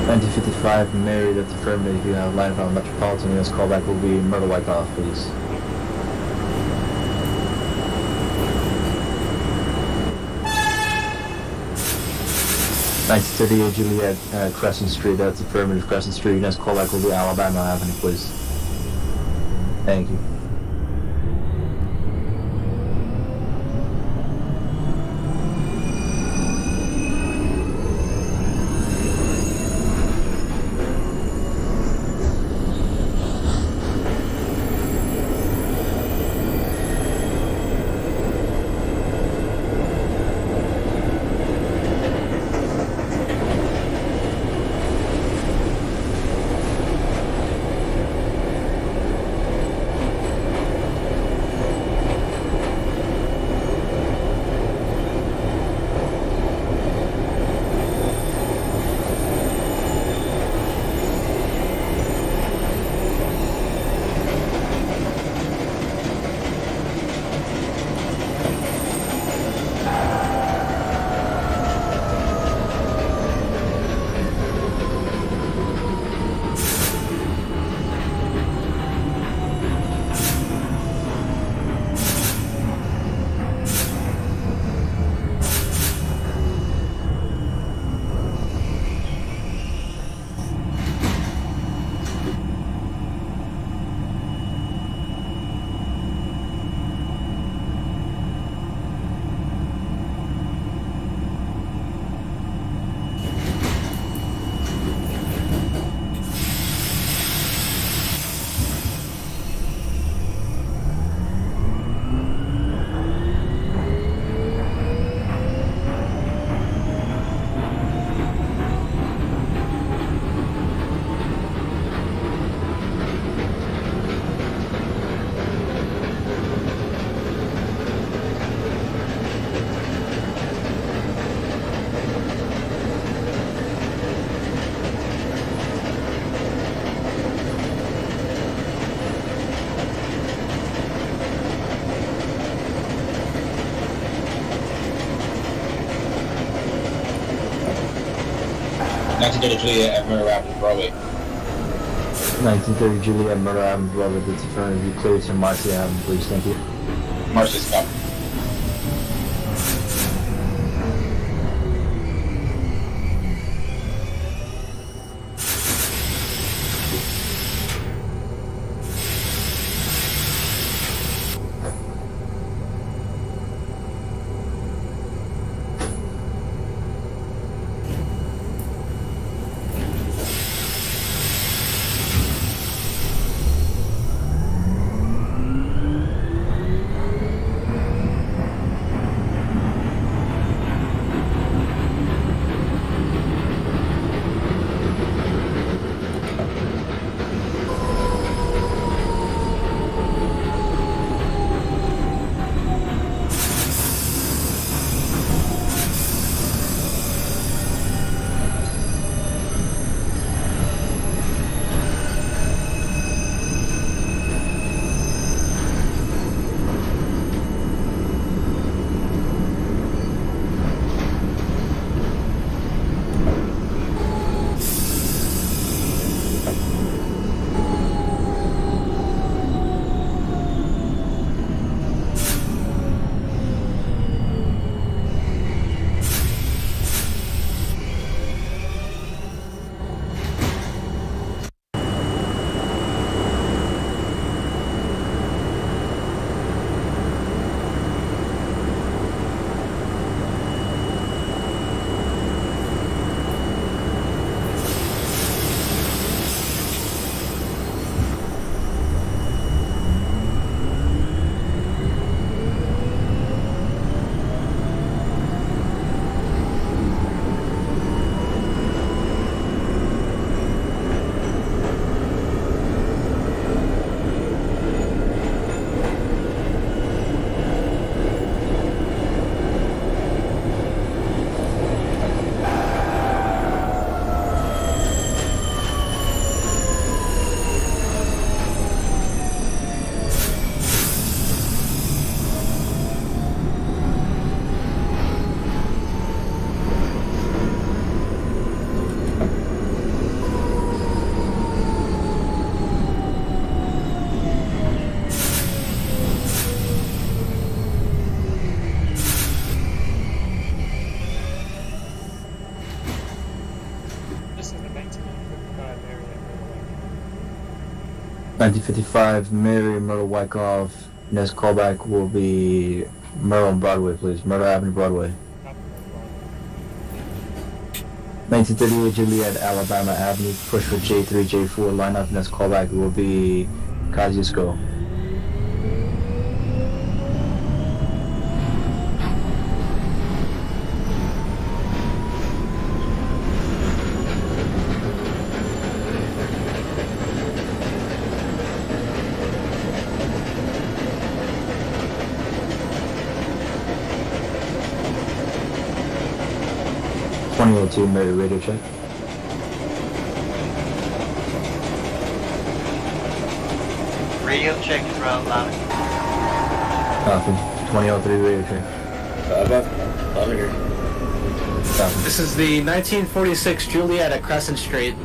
1955, Mary, that's affirmative. You have line on Metropolitan. This callback will be Myrtle Wyckoff, please. Nice City, Juliet, Crescent Street, that's affirmative. Crescent Street. Next callback will be Alabama Avenue, please. Thank you. Juliet at Murder Avenue, Broadway. 1930 Juliet, Murder Avenue, Broadway, that's affirmative. You clear to Marcy Avenue, please. Thank you. Marcy, stop. 1955, Mary Myrtle Wyckoff. Next callback will be Myrtle and Broadway, please. Myrtle Avenue, Broadway. 1938, Juliet, Alabama Avenue. Push for J3, J4. Lineup. Next callback will be Kosciuszko. .2 Mary radio check. Radio check is route loud. Copy. 2003 radio check. I'm here. Copy. This is the 1946 Juliet at Crescent Street.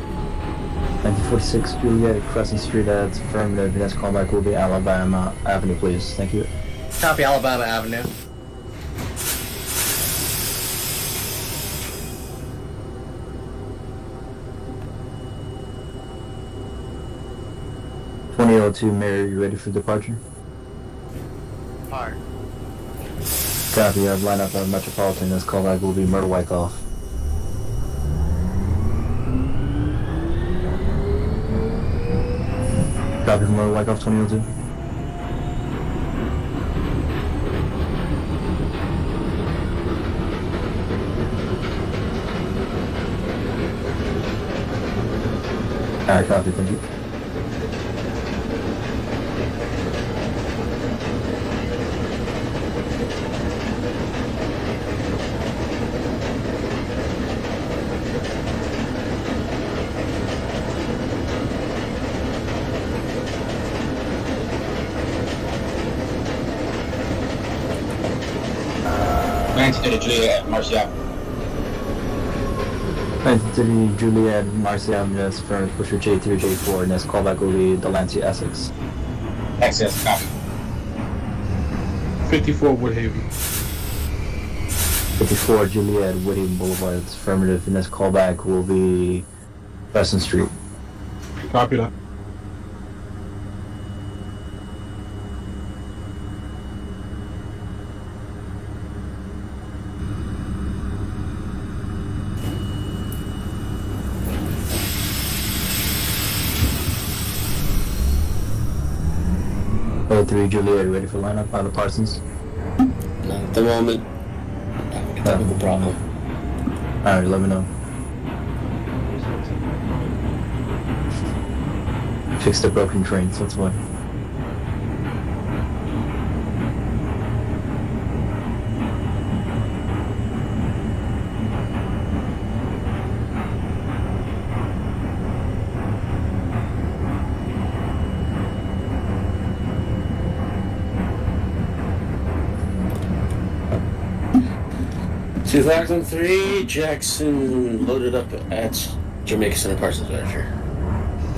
1946 Juliet at Crescent Street. That's affirmative. Next callback will be Alabama Avenue, please. Thank you. Copy, Alabama Avenue. .2 Mary, you ready for departure? Park. Copy. You have lineup on Metropolitan. This callback will be Myrtle Wyckoff. Copy from Myrtle Wyckoff, 2002. Alright, copy. Thank you. Juliet, Marcia. 1930 Juliet, Marcia, Miss Fern, Pusher J3, J4. Next callback will be Delancey, Essex. Access, copy. 54 Woodhaven. 54 Juliet, Whittier Boulevard. It's affirmative. The next callback will be Crescent Street. Copy that. .3 Juliet, ready for lineup on the Parsons? Not at the moment. I have a problem. Alright, let me know. Fix the broken trains, that's why. Two 2003, Jackson loaded up at Jamaica Center Parsons Manager.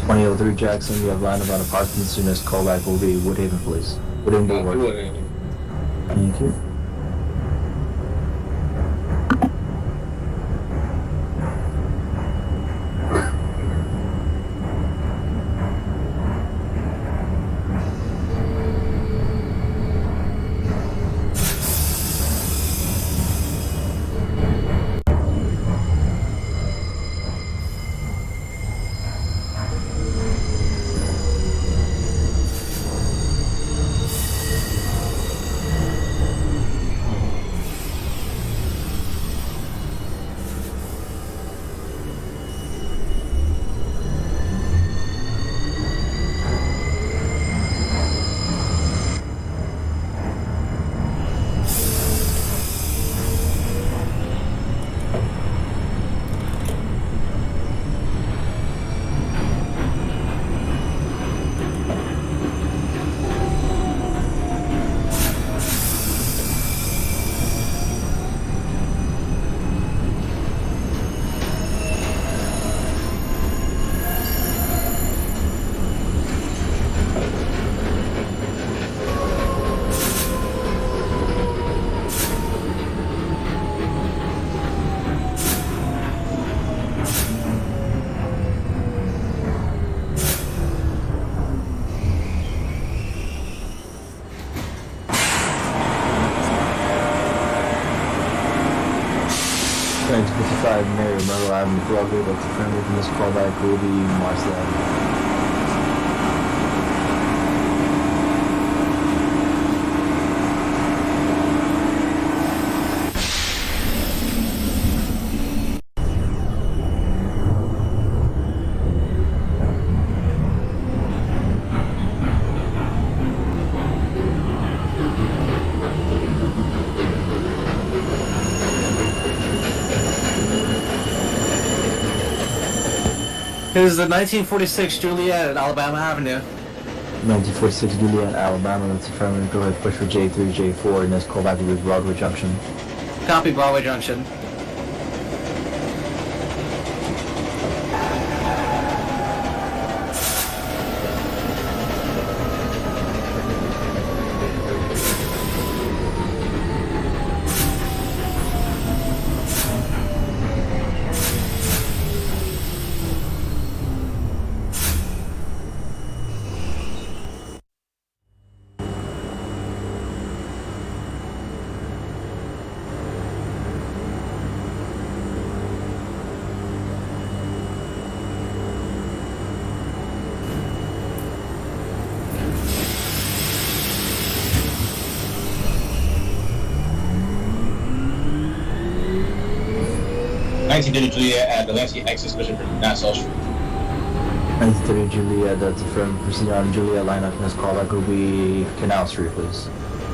2003 Jackson, you have lineup on the Parsons. Soonest callback will be Woodhaven, please. Woodhaven Boulevard. Thank you. 1955 Mary Myrtle Avenue, Broadway, that's affirmative, and this callback will be Marcy Avenue. This is the 1946 Juliet at Alabama Avenue. 1946 Juliet, Alabama, that's affirmative, go ahead, push for J3, J4, and this callback will be Broadway Junction. Copy, Broadway Junction. Juliet at Delancey exit switching for Nassau Street. 1930 Juliet, that's affirmative, proceed on Juliet lineup, and this callback will be Canal Street, please.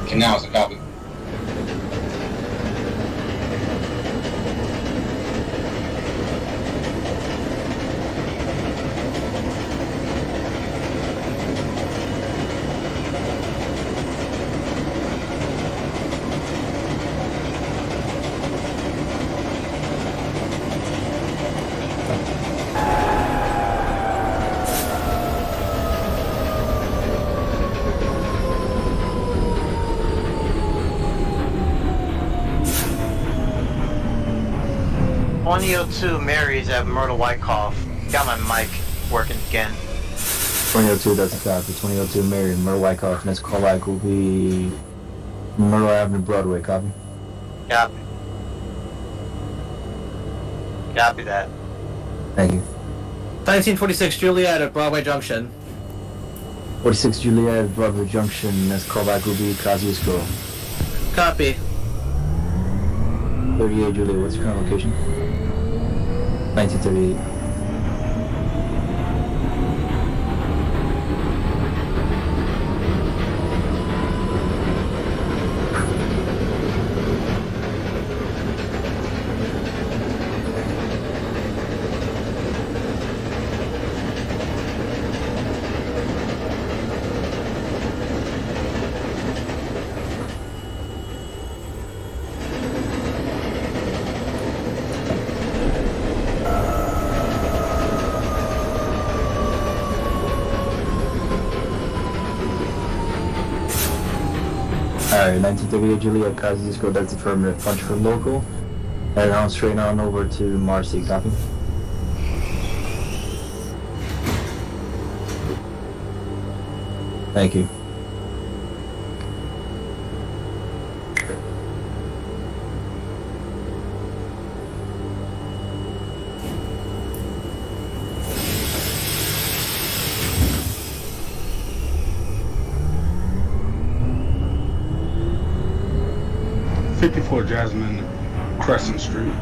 Canals, a copy. Mary's at Myrtle Wyckoff. Got my mic working again. 2002, that's a copy. 2002 Mary Myrtle Wyckoff, and this callback will be Myrtle Avenue, Broadway, copy. Copy. Copy that. Thank you. 1946 Juliet at Broadway Junction. 46 Juliet, Broadway Junction, and this callback will be Kosciuszko. Copy. 38 Juliet, what's your current location? 1938. Alright, 1938 Juliet, Kosciuszko, that's affirmative. Punch for local. And on straight on over to Marcy, copy. Thank you. Jasmine Crescent Street.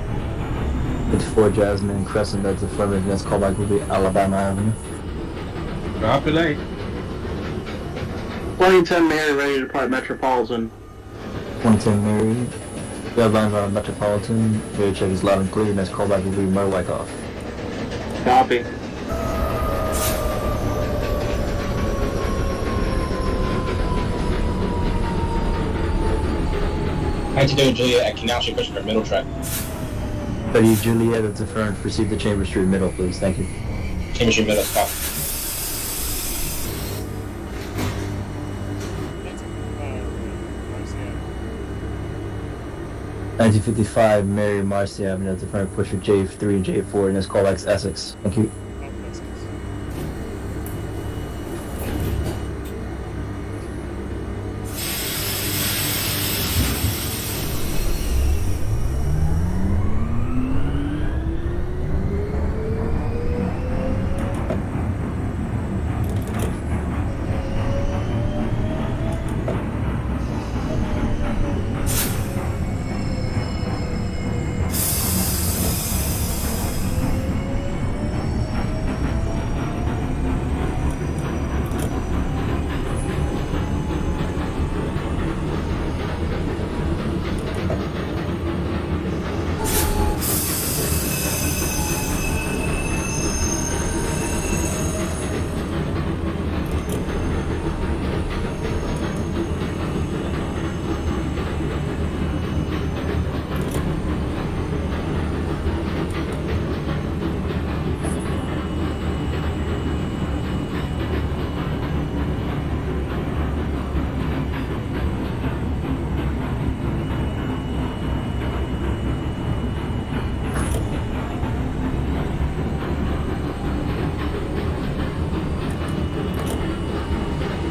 54 Jasmine Crescent, that's affirmative. Next callback will be Alabama Avenue. Copy that. Wellington Mary ready to depart Metropolitan. 2010 Mary. Deadlines on Metropolitan. Very check is loud and clear. Next callback will be Myrtle Wyckoff. Copy. Juliet at Canal Street, pushing for middle track. 30 Juliet, that's affirmative. Proceed to Chamber Street Middle, please. Thank you. Chamber Street middle, stop. 1955 Mary Marcy Avenue, that's affirmative. Push for J3 and J4, and this callback's Essex. Thank you.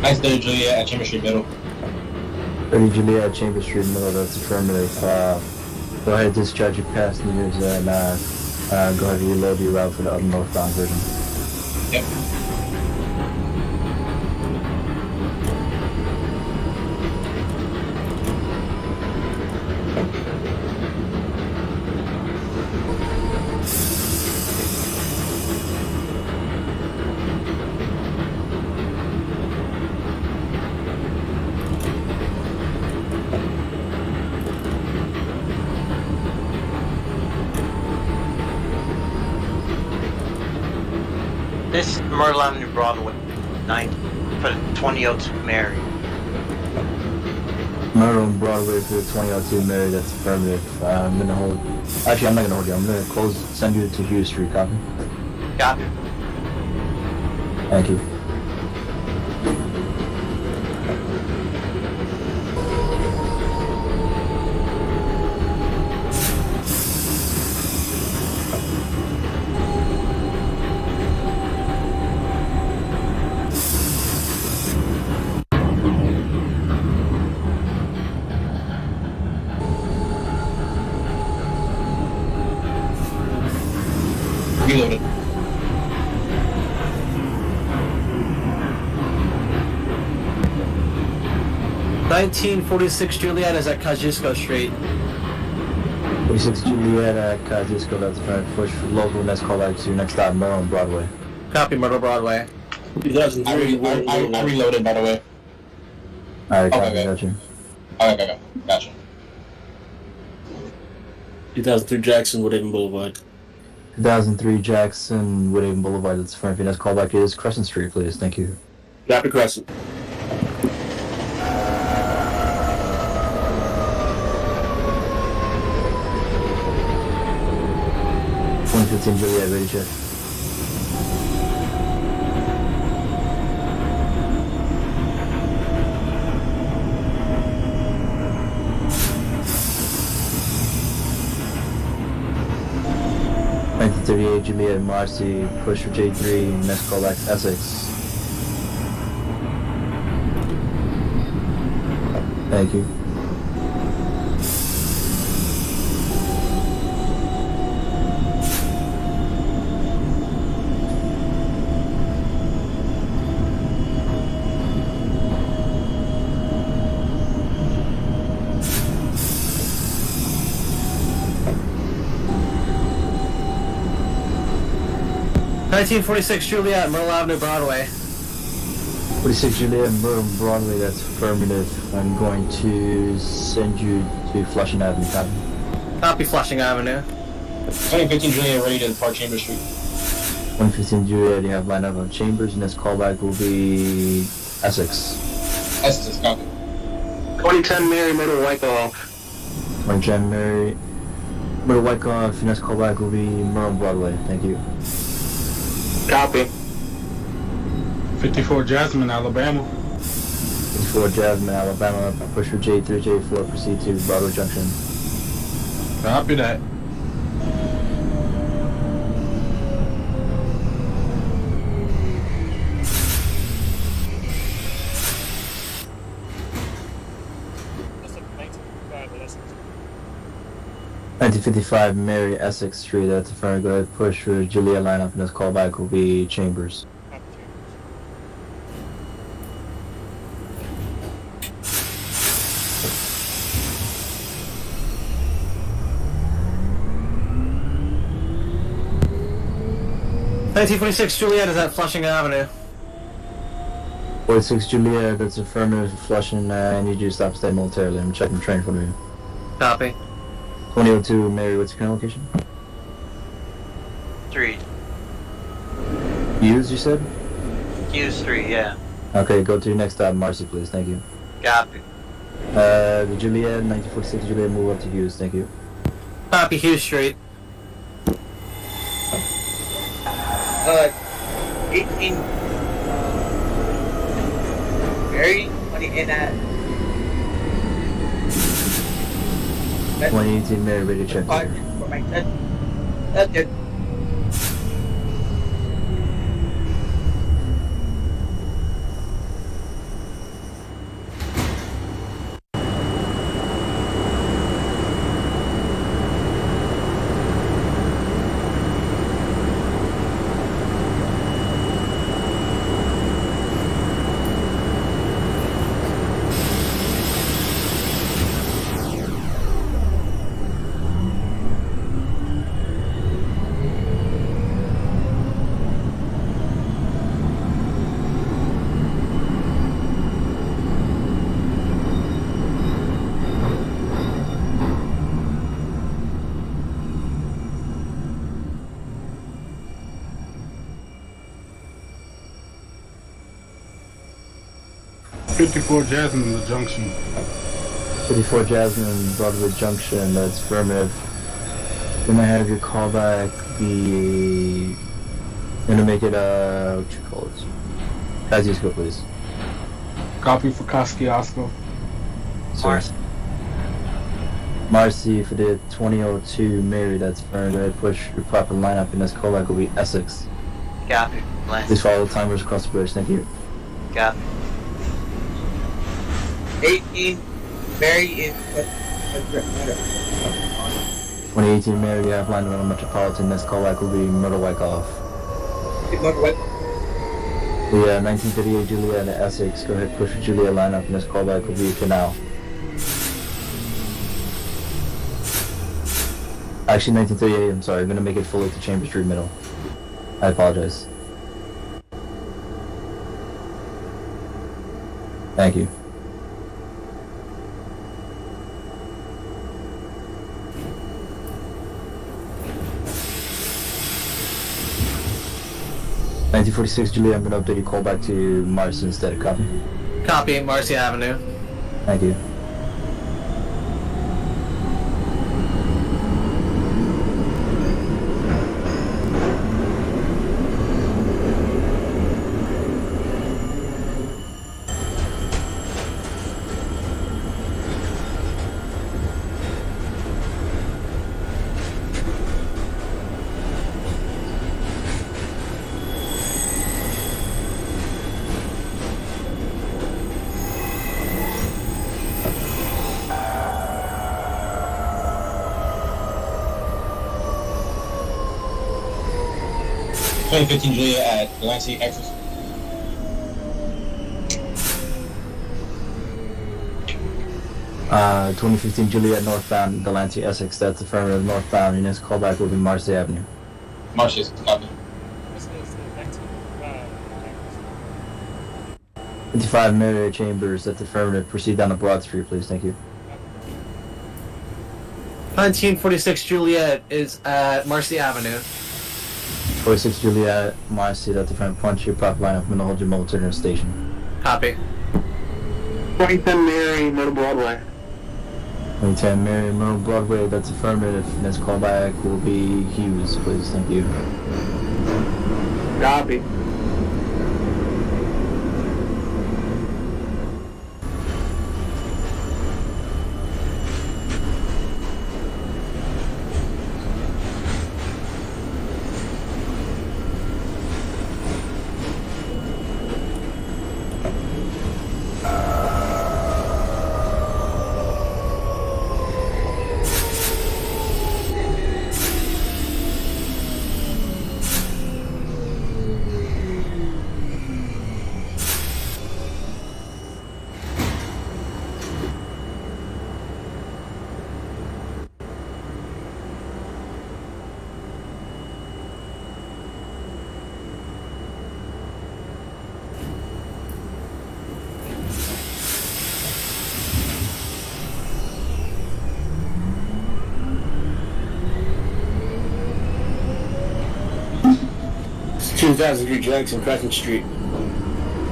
I-30 Juliet at Chamber Street Middle. 30 Juliet, Chambers Street, middle, that's affirmative. Go ahead, discharge your passengers, and go ahead and reload your route for the northbound version. Yep. This is Myrtle Avenue Broadway, 9 for the 2002 Mary. Murder on Broadway for 2002 Mary, that's affirmative. I'm gonna hold. Actually, I'm not gonna hold you. I'm gonna send you to Hughes Street, copy? Copy. Thank you. Reloaded. $1946 Juliet is at Kosciuszko Street. 46 Juliet at Kosciuszko, that's affirmative. Push for local, and let's call back to your next stop, Murder on Broadway. Copy, Myrtle Broadway. 2003. I reloaded, by the way. Alright, copy, Okay. gotcha. Okay. Gotcha. 2003 Jackson, Woodhaven Boulevard. 2003 Jackson, Woodhaven Boulevard, that's affirmative. Next call back is Crescent Street, please. Thank you. Rapid Crescent. 115 Juliet, ready check. .38 Juliet, Marcy, push for J3, next call back Essex. Thank you. $1946 Juliet, Myrtle Avenue Broadway. 46 Juliet, Murder Broadway, that's affirmative. I'm going to send you to Flushing Avenue, copy. Copy, Flushing Avenue. 2015 Juliet ready to depart Chamber Street. 115 Juliet, you have line up on Chambers, and this callback will be Essex. Essex, copy. 2010 Mary, Middle Wyckoff. 110 Mary, Murder Wyckoff, next callback will be Murder Broadway, thank you. Copy. 54 Jasmine, Alabama. 54 Jasmine, Alabama, push for J3, J4, proceed to Broadway Junction. Copy that. That's a 1955, but that's 1955 Mary, Essex Street, that's affirmative. Go ahead, push for Juliet lineup, and this callback will be Chambers. not the Chambers. $1946 Juliet is at Flushing Avenue. 46 Juliet, that's affirmative, Flushing, I need you to stop staying militarily. I'm checking the train for you. Copy. 2002 Mary, what's your current location? 3. Hughes, you said? Hughes 3, yeah. Okay, go to your next stop, Marcy, please, thank you. Copy. The Juliet, 1946 Juliet, move up to Hughes, thank you. Copy, Hughes Street. 18 Mary, what in that? 2018 Mary, ready to check. For my son. That's it. 54 Jasmine, the junction. 54 Jasmine, Broadway Junction, that's affirmative. Gonna have your callback be... Gonna make it, what you call it? Kazisco, please. Copy for Koski Oscar. Mars. Marcy for the 2002 Mary, that's affirmative. Go ahead, push your proper lineup, and this callback will be Essex. Copy. Please Lance. follow the timers across the bridge, thank you. Copy. 18, Mary in 2018 Mary, you have line around Metropolitan, this callback will be Myrtle Wyckoff. The 1938 Juliet and Essex, go ahead, push your Juliet lineup, and this callback will be Canal. Actually, 1938, I'm sorry, I'm gonna make it fully to Chambers Street Middle. I apologize. Thank you. (1946) Juliet, I'm gonna update your callback to Mars instead of copy. Copy, Marcy Avenue. Thank you. (2015 Juliet at Delancey Exit. Uh, 2015 Juliet northbound, Delancey, Essex, that's affirmative northbound, and this callback will be Marcy Avenue. Marshes, copy. This is the 1955. 55 Marriott Chambers, that's affirmative. Proceed down to Broad Street, please, thank you. 1946 Juliet is at Marcy Avenue. 46 Juliet, Marcy, that's affirmative. Punch your prop line up and hold your military station. Copy. 2010 Mary, Middle Broadway. 2010 Mary, Myrtle Broadway, that's affirmative. And this callback will be Hughes, please, thank you. Copy. It's 2003 Jackson Crescent Street.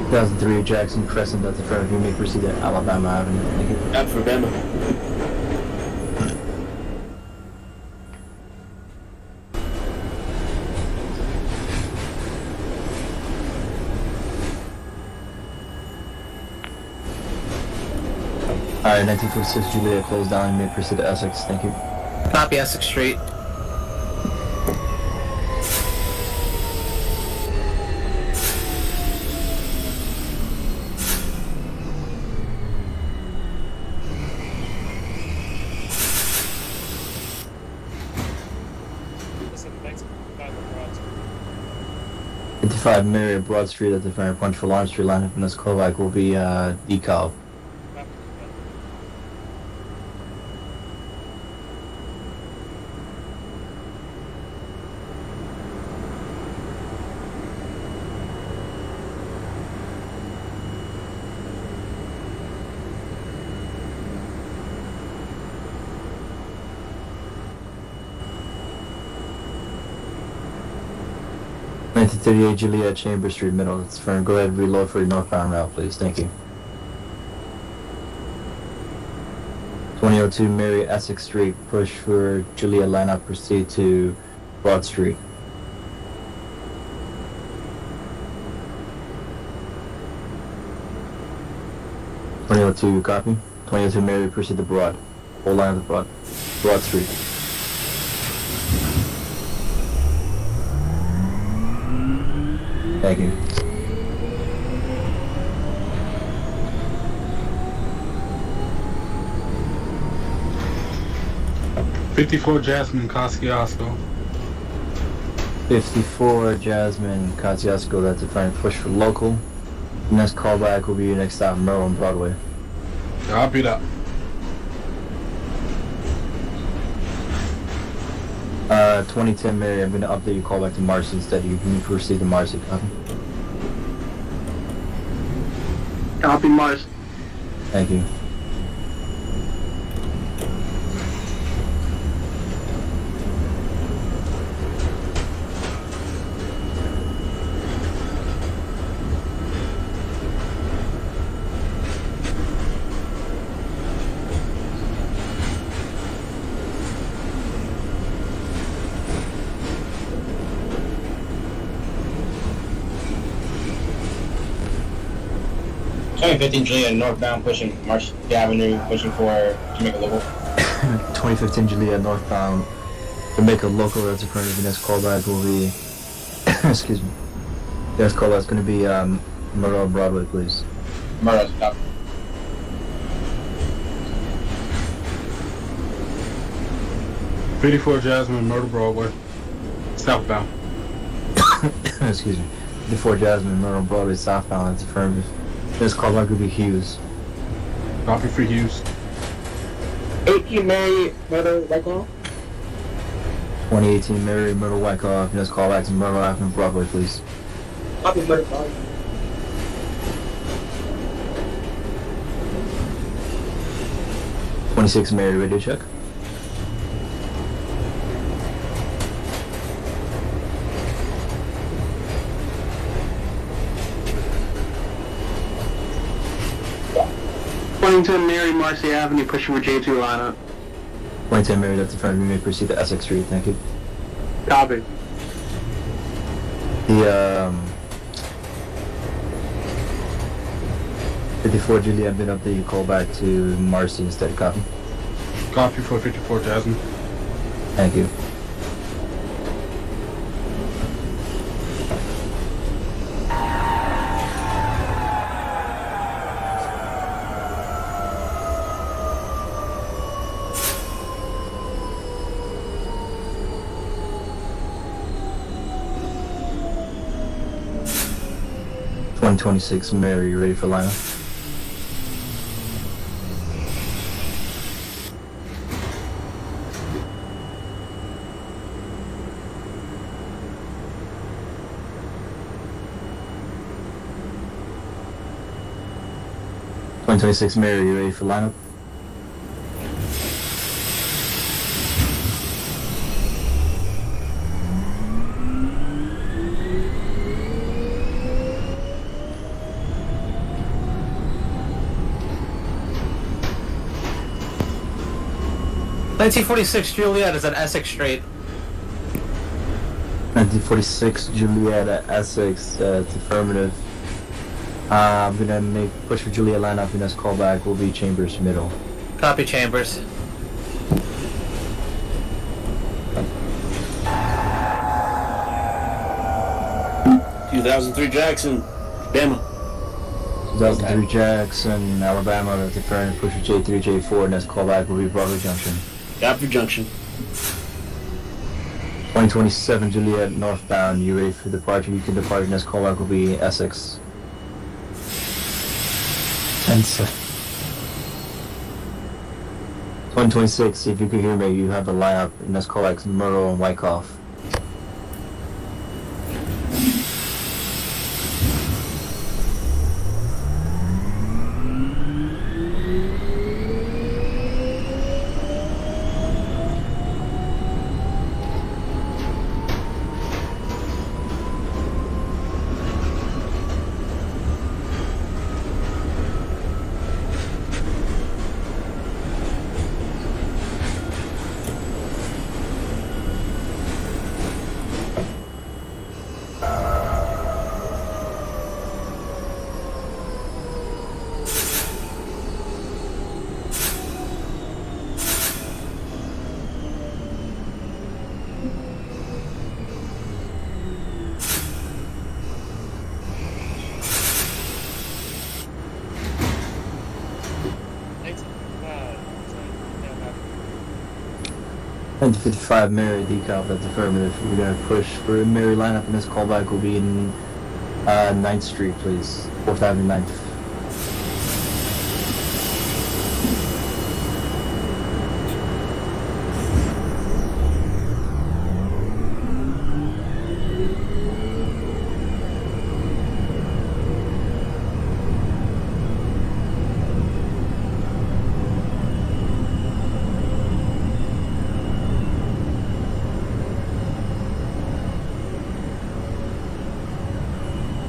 2003 Jackson Crescent, that's affirmative. You may proceed to Alabama Avenue, thank you. Alabama. Alright, 1946 Juliet closed down. You may proceed to Essex, thank you. Copy, Essex Street. This is the 1955 Broad. 55 Marriott Broad Street, that's affirmative. Punch for Lawrence Street lineup, and this callback will be DeKalb. Copy. 1938 Juliet Chambers Street Middle, that's affirmative. Go ahead and reload for your northbound route, please, thank you. 2002 Mary Essex Street, push for Juliet lineup, proceed to Broad Street. .202, copy. 22 Mary, proceed to Broad. Whole line of Broad Street. Thank you. '54 Jasmine Kosciuszko. 54 Jasmine Kosciuszko, that's a front push for local. Next callback will be your next stop, Merle on Broadway. Copy that. 2010 Mary, I'm going to update your callback to Marcy instead. You can proceed to Marcy, copy. Copy Mars. Thank you. Twenty 15 Juliet northbound pushing Marsh Avenue, pushing for Jamaica Local. 2015 Juliet northbound, Jamaica local, that's affirmative. The next callback will be, excuse me. The next callback is going to be Murder on Broadway, please. Murder, stop. '54 Jasmine, Murder Broadway. Southbound. Excuse me. 54 Jasmine, Murder on Broadway, southbound, that's affirmative. This callback will be Hughes. Copy for Hughes. 18 Mary, Murder, Wyckoff. 2018 Mary, Myrtle Wyckoff. Next callback to Myrtle Avenue, Broadway, please. Copy Murder, Broadway. 26 Mary, radio check. Wellington Mary, Marcy Avenue, pushing for J2 lineup. 2010 Mary, that's in front of you. May proceed to Essex Street, thank you. Copy. The 54 Juliet, been update, you call back to Marcy instead of copy. Copy for '54 Jasmine. Thank you. .26 Mary, you ready for lineup? .26 Mary, you ready for lineup? .1946 Juliet is at Essex Street. 1946 Juliet at Essex, it's affirmative. I'm gonna make push for Juliet lineup, and next callback will be Chambers middle. Copy Chambers. '2003 Jackson, Bama. 2003 Jackson, Alabama, that's affirmative. Push for J3, J4, next callback will be Broadway Junction. Copy Junction. 2027 Juliet northbound, you ready for departure? You can depart, next callback will be Essex. 2026, if you can hear me, you have the lineup, and next callback is Myrtle and Wyckoff. Thanks. 55 Mary decop, that's affirmative. We're gonna push for a Mary lineup, and this callback will be in 9th Street, please. 4th Avenue, 9th.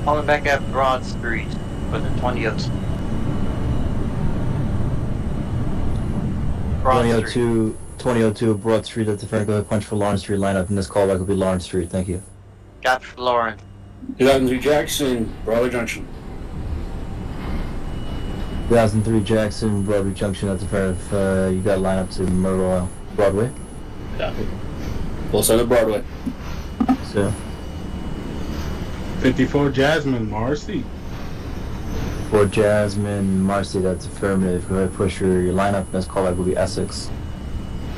Calling back at Broad Street for the 2002. Broad Street. 2002 Broad Street, that's affirmative. Go ahead, punch for Lawrence Street lineup, and this callback will be Lawrence Street. Thank you. Got for Lauren. 2003 Jackson, Broadway Junction. 2003 Jackson, Broadway Junction, that's affirmative. You got lineup to Myrtle Broadway. Copy. Full side of Broadway. So, 54 Jasmine, Marcy. for Jasmine, Marcy, that's affirmative. Go ahead, push your lineup, and this callback will be Essex.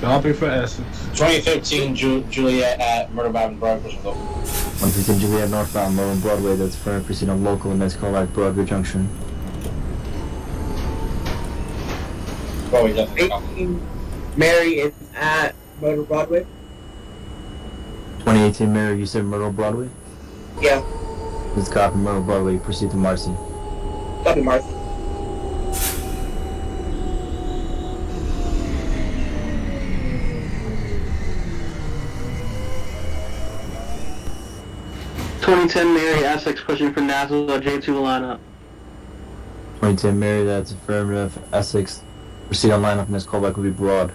Copy for Essex. 2013 Juliet at Myrtle Bound Broadway, pushing local. 115 Juliet northbound, Low and Broadway, that's affirmative. Proceed on local, and this callback Broadway Junction. Broadway, definitely. 18 Mary is at Motor Broadway. 2018 Mary, you said Myrtle Broadway? Yeah, Let's copy Myrtle Broadway, proceed to Marcy. copy Marcy. .2010 Mary Essex pushing for Nassau J2 lineup. 2010 Mary, that's affirmative. Essex, proceed on lineup, and this callback will be Broad.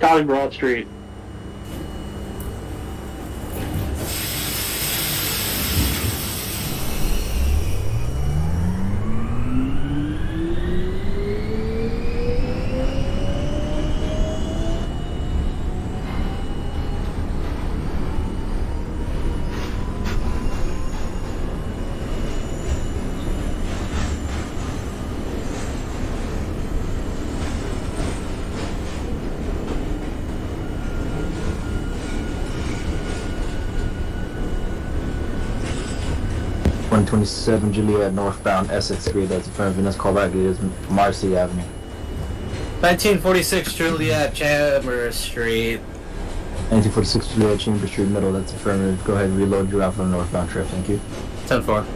Copy Broad Street. One 27 Juliet northbound Essex Street, that's affirmative, and this callback is Marcy Avenue. 1946 Juliet Chambers Street. 1946 Juliet Chambers Street Middle, that's affirmative. Go ahead and reload your route for the northbound trip, thank you. 10-4.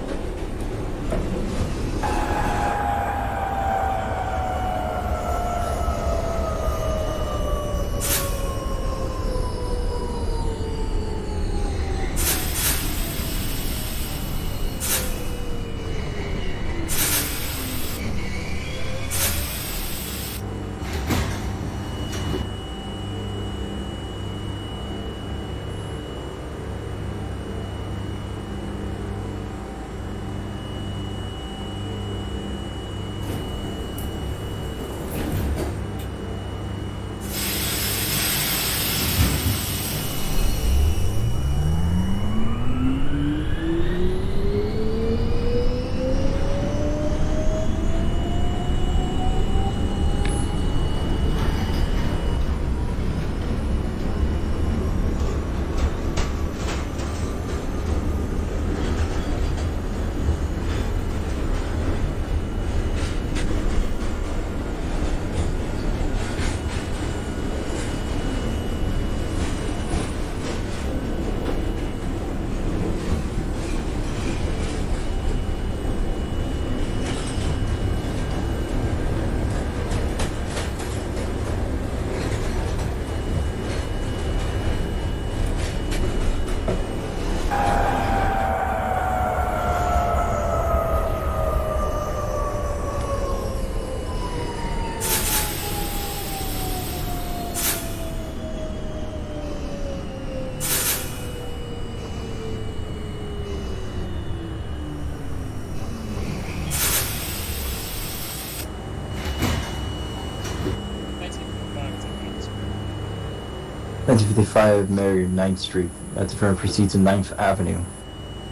1955 Mary 9th Street. That's the firm proceeds to 9th Avenue.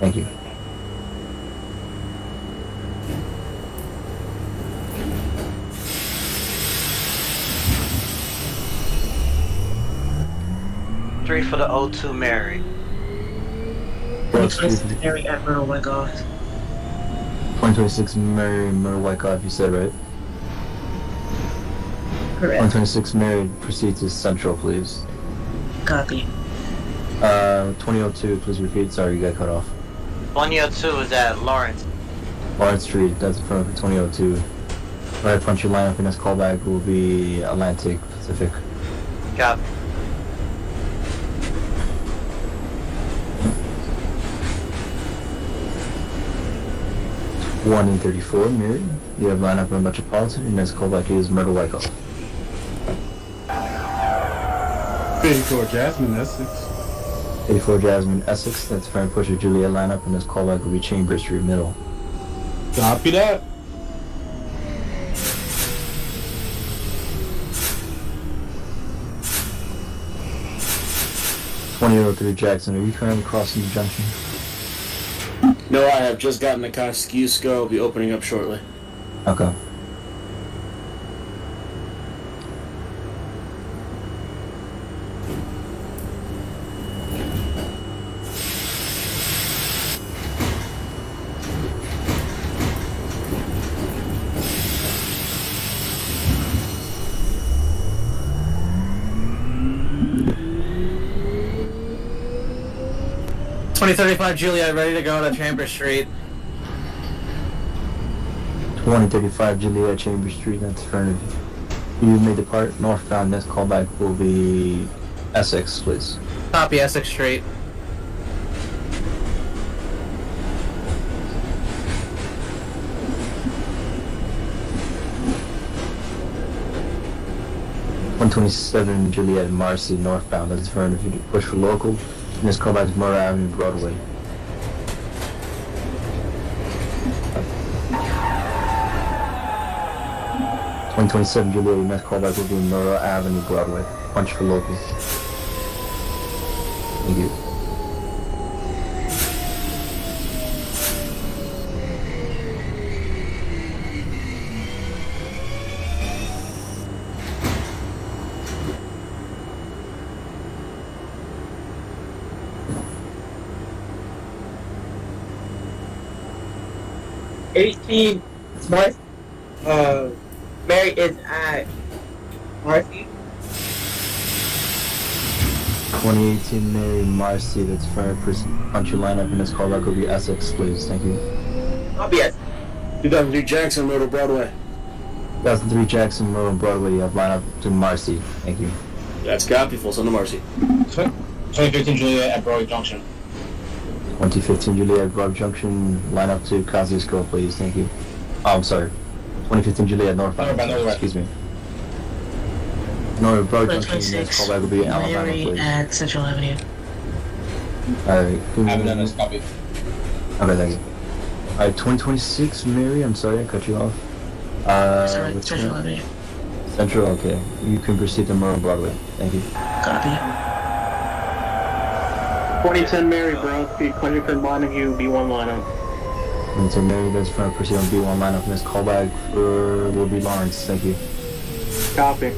Thank you. Three for the O2 Mary. That's 26 Mary at Myrtle Wyckoff. 2026 Mary Myrtle Wyckoff, you said, right? Correct. 126 Mary proceeds to Central, please. Copy. 2002, please repeat. Sorry, you got cut off. 2002 is at Lawrence. Lawrence Street, that's the front for 2002. Right, punch your lineup, and this callback will be Atlantic Pacific. Copy. One in 34, Mary. You have lineup in Metropolitan, and this callback is Myrtle Wyckoff. 54 Jasmine, Essex. 84 Jasmine Essex, that's front pusher Juliet lineup, and this callback will be Chambers Street Middle. Copy that. .2003 Jackson, are you currently crossing the junction? No, I have just gotten the Kosciuszko. Will be opening up shortly. Okay. .2035 Juliet, ready to go to Chambers Street. 2035 Juliet Chambers Street, that's front of you. You may depart northbound, this callback will be Essex, please. Copy, Essex Street. .127 Juliet Marcy northbound, that's front of you. Push for local, and this callback is Murray Avenue, Broadway. .127 Juliet, your next callback will be Murray Avenue, Broadway. Punch for local. Thank you. '18 Smart. Mary is at Marcy. 2018 Mary Marcy, that's front punch your lineup, and this callback will be Essex, please. Thank you. I'll be at 2003 Jackson, Road to Broadway. 2003 Jackson Road, Broadway, you have lineup to Marcy. Thank you. That's copy. Full send to Marcy. 2015 Juliet at Broadway Junction. 2015 Juliet Broad Junction, line up to Kosciuszko, please. Thank you. Oh, I'm sorry. 2015 Juliet Northbound. Excuse me. North Broad Junction, next callback will be Alabama, Mary please. at Central Avenue. Alright. I haven't done this copy. Okay, thank you. Alright, 2026 Mary, I'm sorry I cut you off. Sorry, what's Central your name? Avenue. Central, okay. You can proceed to Merle Broadway. Thank you. Copy. 2010 Mary Brodsky, Quentin Montague, B1 lineup. And so Mary does front proceed on B1 lineup, and this callback for will be Lawrence. Thank you. Copy.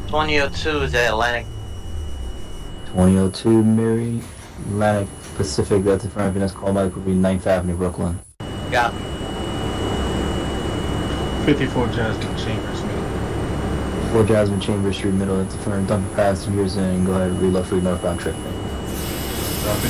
2002 is at Atlantic. 2002 Mary, Atlantic Pacific, that's the front of this callback will be 9th Avenue, Brooklyn. Copy. 54 Jasmine Chambers, Middle. 4 Jasmine Chambers Street Middle, that's the front. Dump passengers and go ahead and reload for your northbound trip. Copy.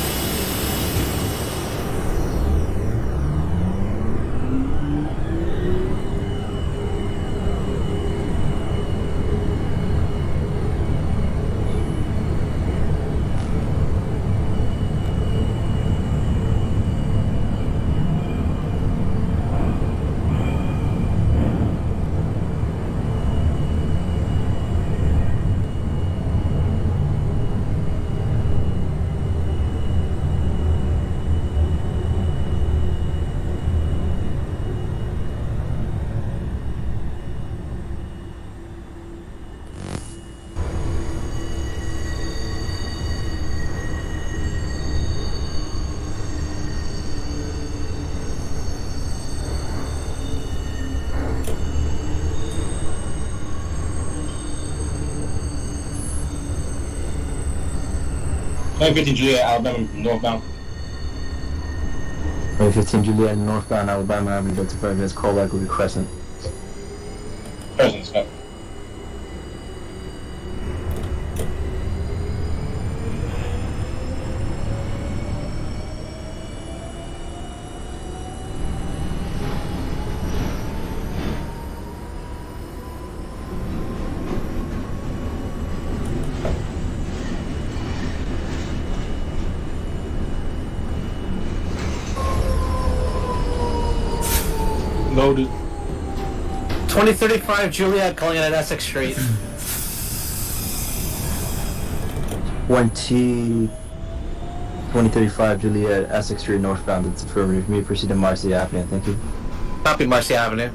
2015 Juliet, Alabama, northbound. 2015 Juliet northbound Alabama Avenue, that's affirmative. This callback will be Crescent. Presence, Loaded. 2035 Juliet calling it at Essex Street. 2035 Juliet Essex Street northbound, that's affirmative. Me proceed to Marcy Avenue, thank you. Copy Marcy Avenue.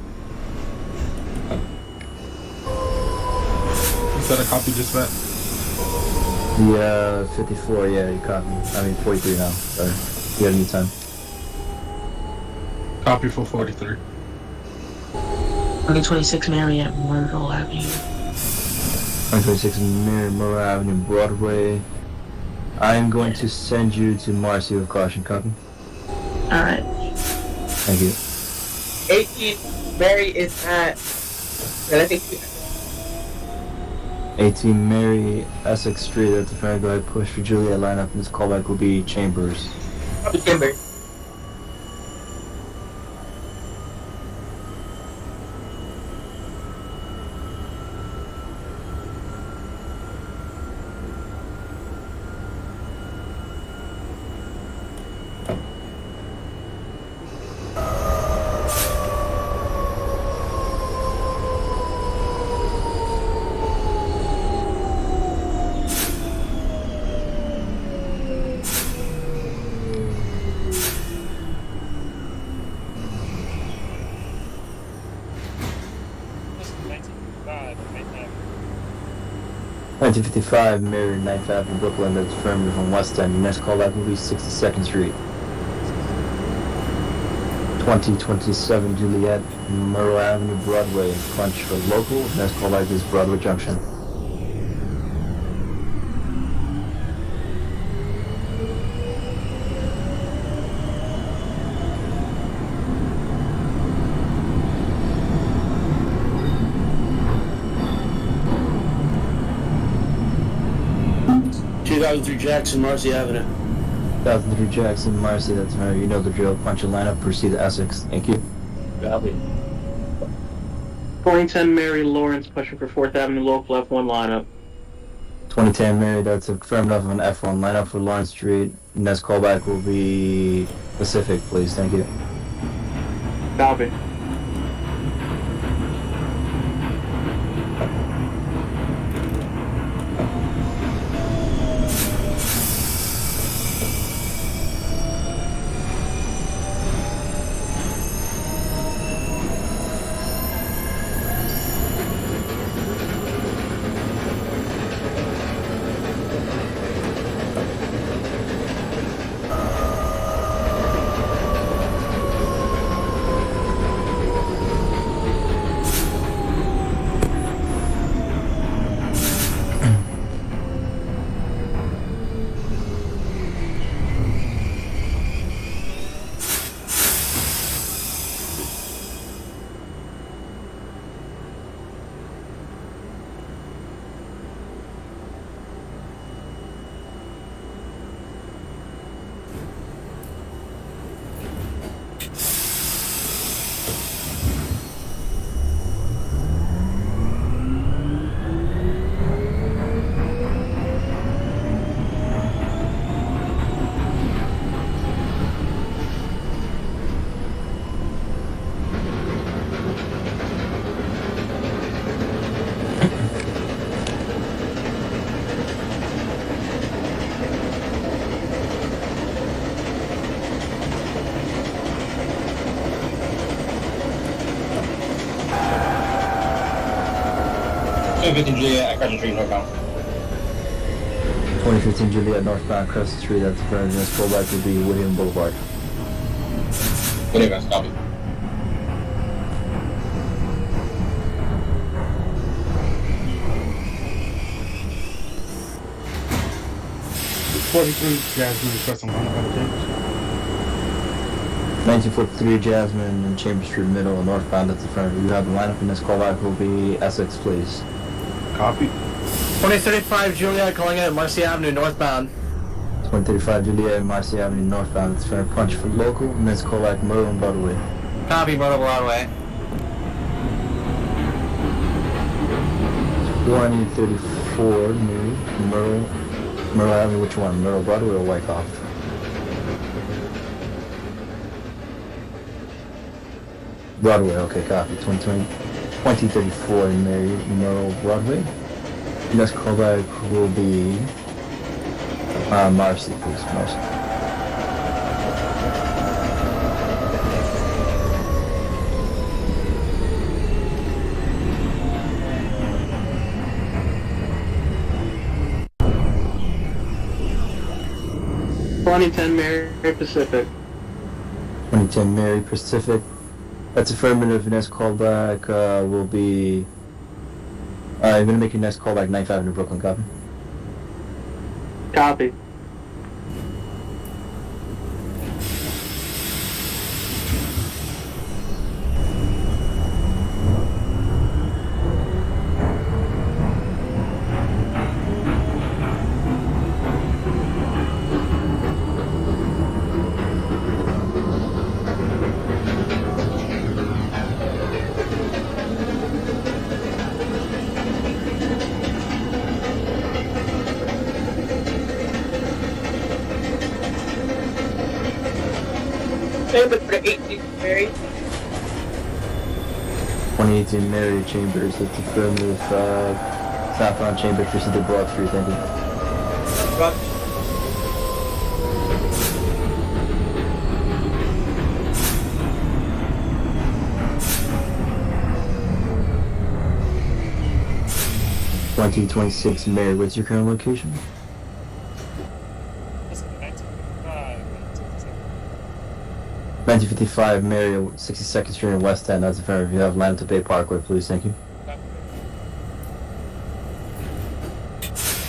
Is that a copy dispatch? The 54, yeah, you copy. I mean 43 now, sorry. You got any time. Copy for 43. 2026 Marriott Myrtle Avenue. 126 Myrtle Avenue, Broadway. I am going to send you to Marcy with caution, copy. Alright. Thank you. 18 Mary is at. I think 18 Mary, Essex Street, that's affirmative. Go ahead, push for Juliet lineup, and this callback will be Chambers. Timber. This is 1955, right now. 1955 Mary, 9th Avenue, Brooklyn, that's affirmative from West End. Your next callback will be 62nd Street. 2027 Juliet, Myrtle Avenue, Broadway, punch for local. Next callback is Broadway Junction. Through Jackson, Marcy Avenue. 1003 Jackson, Marcy, that's affirmative. You know the drill. Punch a lineup, proceed to Essex. Thank you. Copy. 2010 Mary Lawrence pushing for 4th Avenue local F1 lineup. 2010 Mary, that's affirmative on F1 lineup for Lawrence Street. Next callback will be Pacific, please. Thank you. Copy. Juliet at Crescent Street, northbound. 2015 Juliet northbound Crescent Street, that's affirmative. Next callback will be William Boulevard. Whatever, copy. 43 Jasmine requesting line up Chambers. 1943 Jasmine and Chambers Street Middle, northbound, that's affirmative. You have the lineup in this callback will be Essex, please. Copy. 2035 Juliet calling out Marcy Avenue northbound. 2035 Juliet and Marcy Avenue northbound, that's affirmative. Punch for local, and this callback Myrtle and Broadway. Copy, Myrtle Broadway. 2034 new Myrtle Avenue, which one? Myrtle Broadway or Wyckoff? Broadway, okay, copy. 2034 Mary Myrtle Broadway. Next callback will be Marcy, please. Marcy. $2010 Mary Pacific. 2010 Mary Pacific. That's affirmative. Next callback will be. You're gonna make your next callback 9th Avenue, Brooklyn. Copy. Copy. Same but for the 18th Mary. 2018 Mary Chambers. That's affirmative. Southbound Chambers, proceed to Broad Street. Thank you. Rock. Twenty 26 Mary. What's your current location? Listen, 1955. 1955 Mary, 62nd Street in West End. That's affirmative. You have land to Bay Parkway, please. Thank you.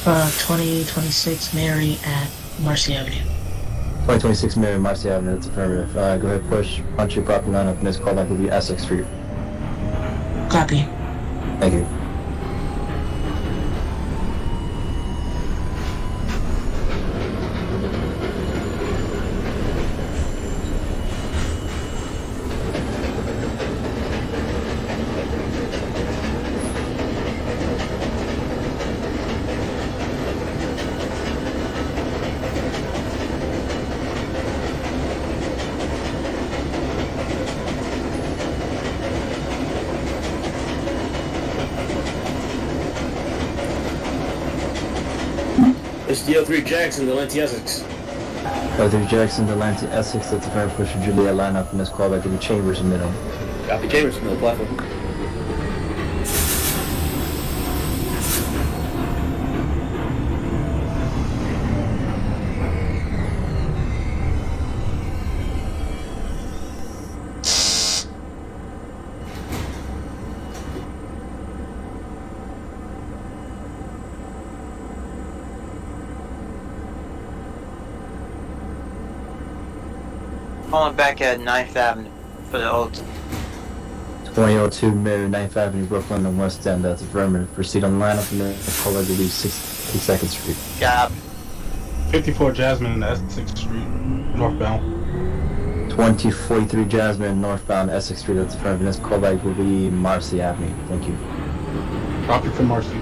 2026 Mary at Marcy Avenue. 2026 Mary, Marcy Avenue. That's affirmative. Go ahead, push. Punch your proper lineup. Next callback will be Essex Street. Copy. Thank you. It's DO3 Jackson, Delante Essex. 3 Jackson, Delante Essex. That's affirmative. Push for Juliet lineup. And this callback will be Chambers in middle. Copy Chambers, middle platform. Calling back at 9th Avenue for the old. 2002 Mary, 9th Avenue, Brooklyn, and West End. That's affirmative. Proceed on lineup. And then callback will be 62nd Street. Got 54 Jasmine and Essex Street, northbound. 2043 Jasmine, northbound Essex Street. That's affirmative. Next callback will be Marcy Avenue. Thank you. Copy for Marcy.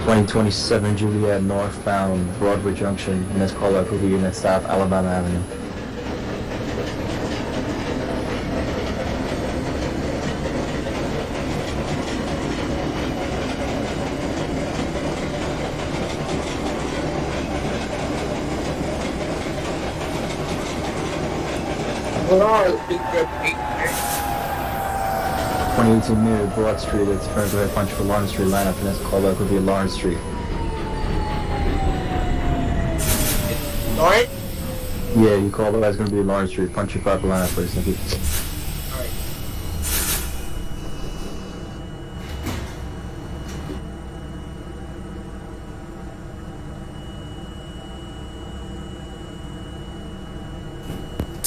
2027 Juliet, northbound Broadway Junction. And this callback will be your next stop, Alabama Avenue. Hold on, big grip 8 Mary. 2018 Mary, Broad Street. It's affirmative. Go ahead, punch for Lawrence Street lineup. And this callback will be Lawrence Street. Alright? Yeah, you called it. That's going to be Lawrence Street. Punch your proper lineup, please. Thank you. Alright.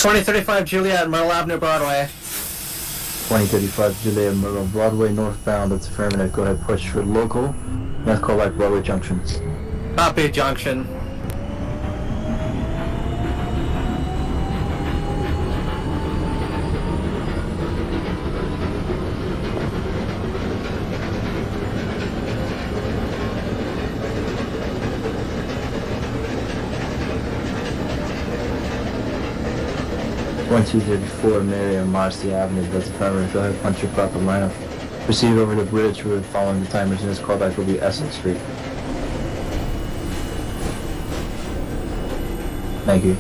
2035 Juliet at Myrtle Avenue, Broadway. 2035 Juliet Myrtle Broadway northbound, that's affirmative. Go ahead, push for local. That's called like Broadway Junction. Copy, Junction. One two 34 Mary and Marcy Avenue, that's affirmative. Go ahead, punch your proper lineup. Proceed over the bridge road following the timers, and this callback will be Essex Street. Thank you.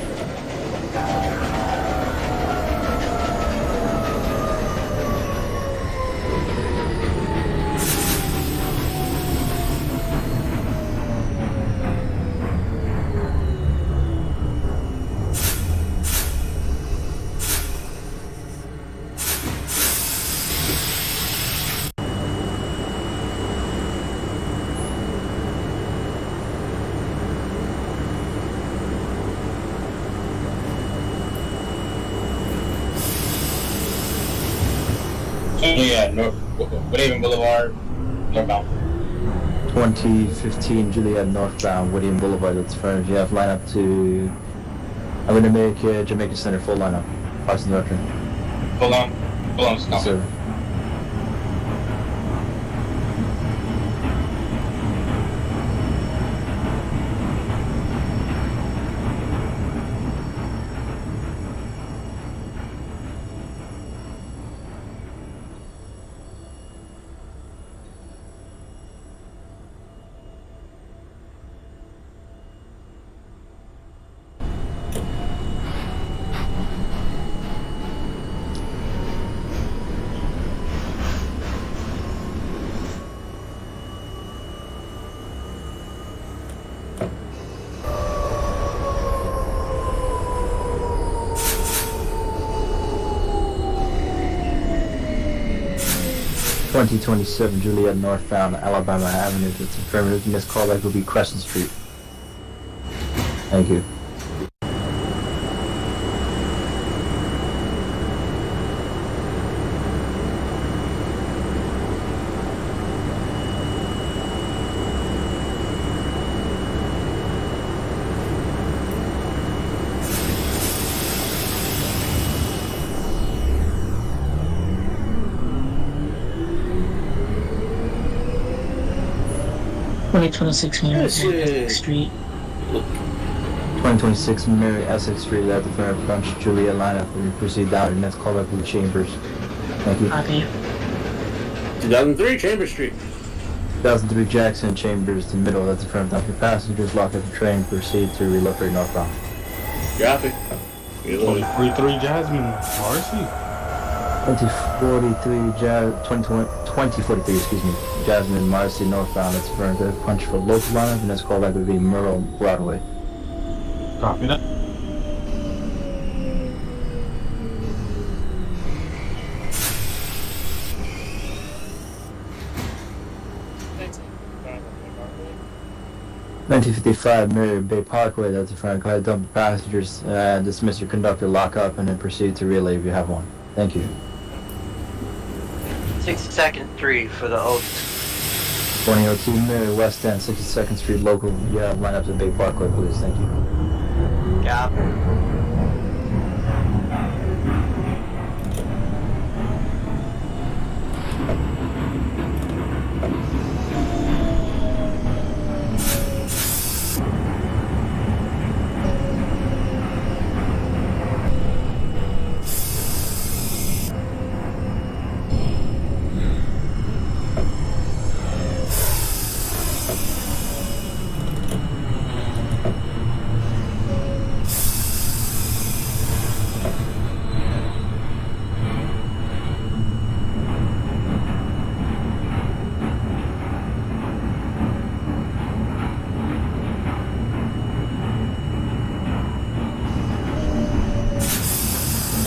Yeah, North Woodhaven Boulevard, northbound. 2015 Juliet northbound, Whittier Boulevard, that's affirmative. You have lineup to... I'm going to make Jamaica Center full lineup. Parsons Doctrine. Hold on, stop. Sir. .2027 Juliet northbound, Alabama Avenue, that's affirmative, and this callback will be Crescent Street. Thank you. Twenty 26 Mary at Essex Street. 2026 Mary Essex Street, that's affirmative, punch Juliet lineup, and we proceed down, and that's callback will be Chambers. Thank you. Copy. 2003 Chambers Street. 2003 Jackson Chambers to middle, that's affirmative. Down for passengers, lock up the train, proceed to relocate northbound. Copy. 43 Jasmine, Marcy. 2043, excuse me, Jasmine Marcy northbound, that's affirmative. Punch for local lineup, and that's callback would be Myrtle Broadway. Copy that. Parkway. 1955 Mary Bay Parkway, that's affirmative. Go ahead, dump the passengers, dismiss your conductor, lock up, and then proceed to relay if you have one. Thank you. 62nd 3 for the Oaks. 2002 Mary West End, 62nd Street local. You have line up to Bay Parkway, please. Thank you. Yeah.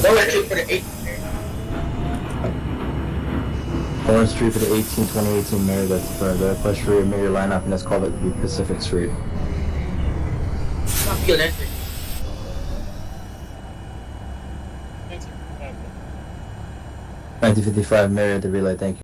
Lower Street for the 8. Orange Street for the 2018 Mary, that's the push for your Mary lineup, and that's called it the Pacific Street. Copy electric. 1955 Mary at the relay, thank you.